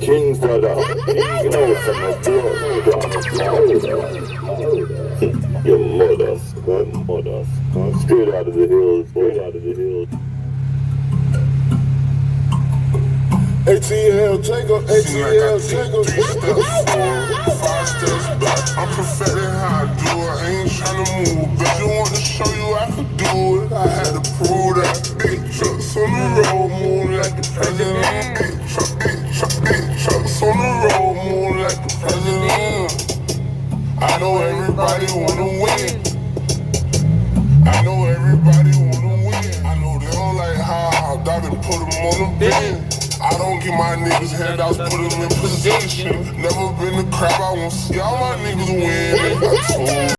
King's brother. You know what's in your mother, son. Straight out of the hills, straight out of the hills. ATL, take up, ATL, take up. 3 steps forward, 5 steps back. I'm perfecting how I do it. I ain't tryna move back. Just want to show you I could do it. I had to prove that. Big trucks on the road, move like the president. Big trucks on the road, move like the president. I know everybody wanna win. I know everybody wanna win. I know they don't like how I been put them on the bench. I don't give my niggas handouts, put them in position. Never been the crap, I won't see all my niggas win. I told